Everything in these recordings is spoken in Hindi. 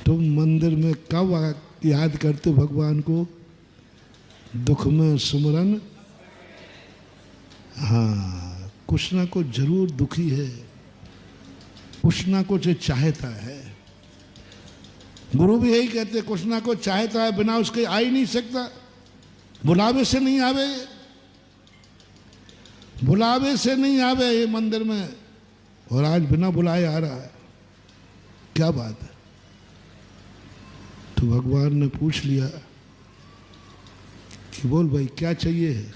तुम मंदिर में कब याद करते हो भगवान को? दुख में सुमरन। हाँ, कुछ ना कुछ जरूर दुखी है, कुछ ना कुछ चाहता है। गुरु भी यही कहते, कुछ ना कुछ चाहता है, बिना उसके आ ही नहीं सकता। बुलावे से नहीं आवे, बुलावे से नहीं आवे ये मंदिर में, और आज बिना बुलाए आ रहा है। क्या बात है? तो भगवान ने पूछ लिया कि बोल भाई क्या चाहिए है?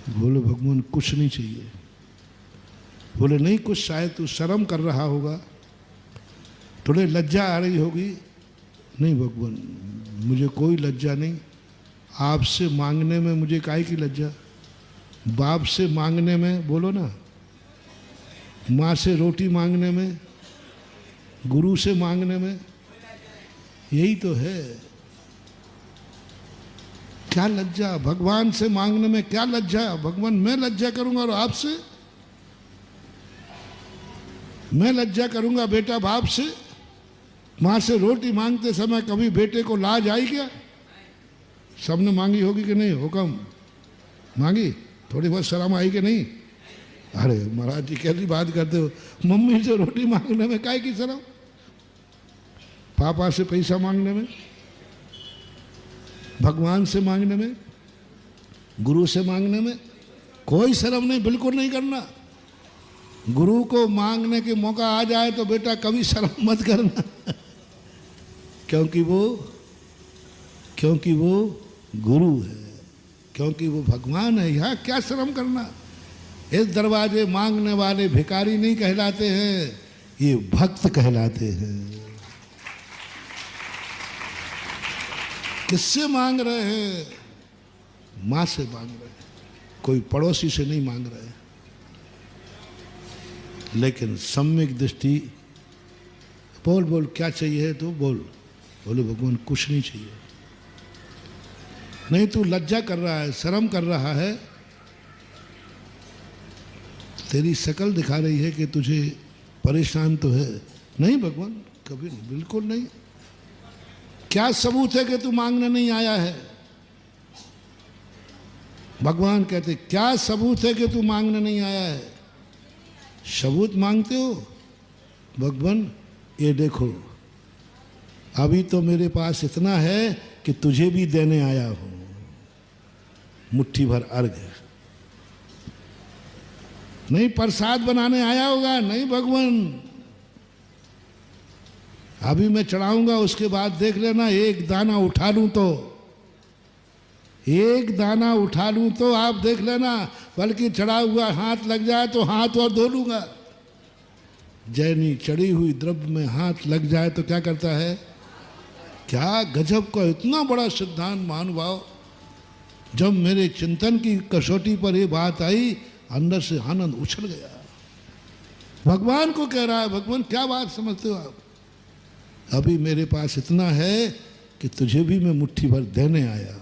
बोले भगवान कुछ नहीं चाहिए। बोले नहीं, कुछ शायद तू शर्म कर रहा होगा, थोड़े लज्जा आ रही होगी। नहीं भगवान, मुझे कोई लज्जा नहीं। आपसे मांगने में मुझे काहे की लज्जा? बाप से मांगने में, बोलो ना, माँ से रोटी मांगने में, गुरु से मांगने में, यही तो है। क्या लज्जा? भगवान से मांगने में क्या लज्जा? भगवान मैं लज्जा करूंगा और आपसे? मैं लज्जा करूंगा बेटा बाप से? माँ से रोटी मांगते समय कभी बेटे को लाज आई क्या? सबने मांगी होगी कि नहीं? हुक्म मांगी, थोड़ी बहुत शर्म आई कि नहीं? अरे महाराज जी कैसी बात करते हो, मम्मी से रोटी मांगने में काहे की शर्म? पापा से पैसा मांगने में, भगवान से मांगने में, गुरु से मांगने में कोई शर्म नहीं, बिल्कुल नहीं करना। गुरु को मांगने के मौका आ जाए तो बेटा कभी शर्म मत करना क्योंकि वो गुरु है, क्योंकि वो भगवान है। यहाँ क्या शर्म करना? इस दरवाजे मांगने वाले भिखारी नहीं कहलाते हैं, ये भक्त कहलाते हैं। किससे मांग रहे हैं? माँ से मांग रहे हैं, कोई पड़ोसी से नहीं मांग रहे हैं। लेकिन सम्यक दृष्टि, बोल बोल क्या चाहिए तो बोल। बोले भगवान कुछ नहीं चाहिए। नहीं, तू लज्जा कर रहा है, शर्म कर रहा है, तेरी शक्ल दिखा रही है कि तुझे परेशान तो है। नहीं भगवान, कभी नहीं, बिल्कुल नहीं। क्या सबूत है कि तू मांगने नहीं आया है? भगवान कहते क्या सबूत है कि तू मांगने नहीं आया है? सबूत मांगते हो? भगवान ये देखो, अभी तो मेरे पास इतना है कि तुझे भी देने आया हूं, मुट्ठी भर अर्घ। नहीं प्रसाद बनाने आया होगा? नहीं भगवान, अभी मैं चढ़ाऊंगा, उसके बाद देख लेना, एक दाना उठा लूं तो, एक दाना उठा लूं तो आप देख लेना, बल्कि चढ़ा हुआ हाथ लग जाए तो हाथ और धो लूंगा। जैनी चढ़ी हुई द्रव्य में हाथ लग जाए तो क्या करता है? क्या गजब का इतना बड़ा सिद्धांत महानुभाव। जब मेरे चिंतन की कसौटी पर यह बात आई, अंदर से आनंद उछल गया। भगवान को कह रहा है, भगवान क्या बात समझते हो आप? अभी मेरे पास इतना है कि तुझे भी मैं मुट्ठी भर देने आया हूं।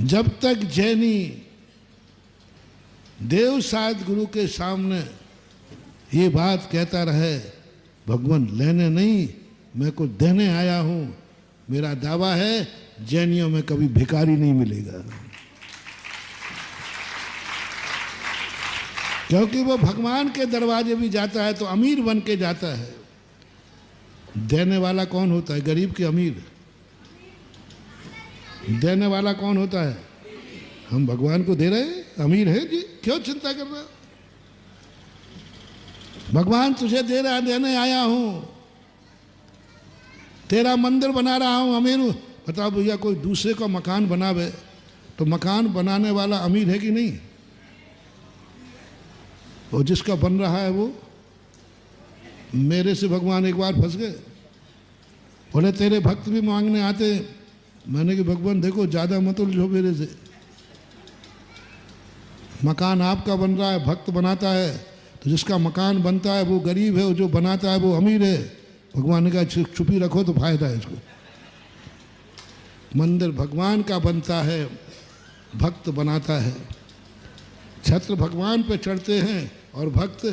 जब तक जैनी देव साध गुरु के सामने ये बात कहता रहे, भगवान लेने नहीं, मैं कुछ देने आया हूं, मेरा दावा है जैनियों में कभी भिखारी नहीं मिलेगा। क्योंकि वो भगवान के दरवाजे भी जाता है तो अमीर बन के जाता है। देने वाला कौन होता है? गरीब के अमीर? देने वाला कौन होता है? हम भगवान को दे रहे हैं, अमीर है जी, क्यों चिंता कर रहा? भगवान तुझे दे रहा, देने आया हूं, तेरा मंदिर बना रहा हूं, अमीर हूं। बताओ भैया, कोई दूसरे का मकान बनावे तो मकान बनाने वाला अमीर है कि नहीं? और जिसका बन रहा है वो, मेरे से भगवान एक बार फंस गए, बोले तेरे भक्त भी मांगने आते। मैंने कि भगवान देखो ज़्यादा मत उलझो मेरे से, मकान आपका बन रहा है, भक्त बनाता है, तो जिसका मकान बनता है वो गरीब है, जो बनाता है वो अमीर है। भगवान ने कहा चुपी रखो तो फायदा है इसको। मंदिर भगवान का बनता है, भक्त बनाता है। छत्र भगवान पे चढ़ते हैं और भक्त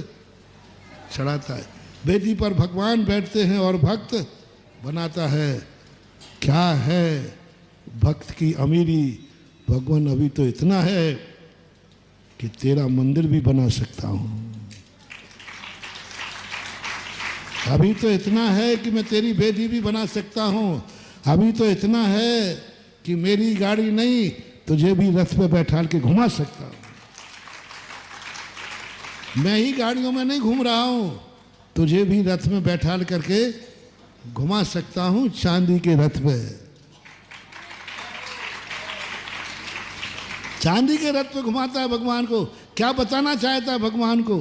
चढ़ाता है। वेदी पर भगवान बैठते हैं और भक्त बनाता है। क्या है भक्त की अमीरी? भगवान अभी तो इतना है कि तेरा मंदिर भी बना सकता हूं। अभी तो इतना है कि मैं तेरी वेदी भी बना सकता हूं। अभी तो इतना है कि मेरी गाड़ी नहीं, तुझे भी रथ पे बैठाल के घुमा सकता हूं। मैं ही गाड़ियों में नहीं घूम रहा हूं, तुझे भी रथ में बैठाल करके घुमा सकता हूं, चांदी के रथ पे। चांदी के रथ पे घुमाता है भगवान को। क्या बताना चाहता है भगवान को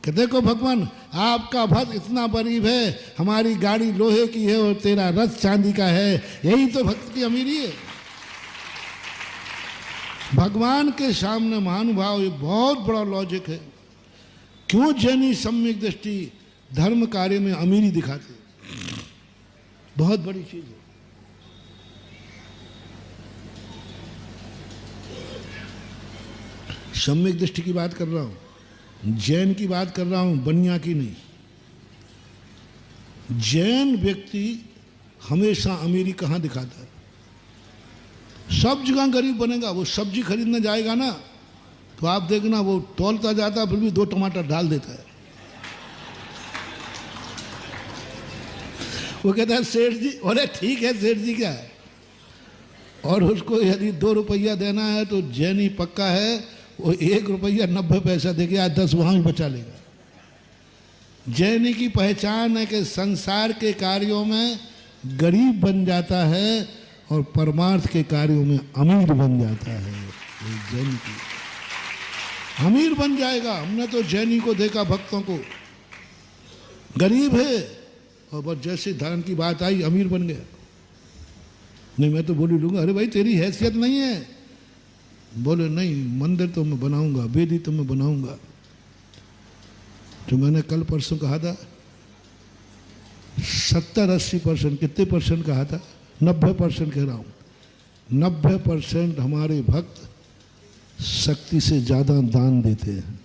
कि देखो भगवान, आपका भक्त इतना गरीब है, हमारी गाड़ी लोहे की है और तेरा रथ चांदी का है। यही तो भक्त की अमीरी है। भगवान के सामने महानुभाव, ये बहुत बड़ा लॉजिक है। क्यों जैनी सम्यक दृष्टि धर्म कार्य में अमीरी दिखाते? बहुत बड़ी चीज है। सम्यक दृष्टि की बात कर रहा हूं, जैन की बात कर रहा हूं, बनिया की नहीं। जैन व्यक्ति हमेशा अमीरी कहां दिखाता है? सब जगह गरीब बनेगा। वो सब्जी खरीदने जाएगा ना, तो आप देखना वो तौलता जाता फिर भी 2 टमाटर डाल देता है। वो कहता है सेठ जी, अरे ठीक है सेठ जी क्या है। और उसको यदि 2 रुपया देना है तो जैनी पक्का है, वो 1 रुपया 90 पैसा देके आज 10 वहां भी बचा लेगा। जैनी की पहचान है कि संसार के कार्यों में गरीब बन जाता है और परमार्थ के कार्यों में अमीर बन जाता है। जैन की अमीर बन जाएगा। हमने तो जैनी को देखा, भक्तों को, गरीब है और बस जैसे धर्म की बात आई अमीर बन गया। नहीं मैं तो बोली लूंगा, अरे भाई तेरी हैसियत नहीं है। बोले नहीं, मंदिर तो मैं बनाऊंगा, वेदी तो मैं बनाऊंगा। जो मैंने कल परसों कहा था 70-80%, कितने परसेंट कहा था? 90% कह रहा हूं। 90% हमारे भक्त शक्ति से ज्यादा दान देते हैं।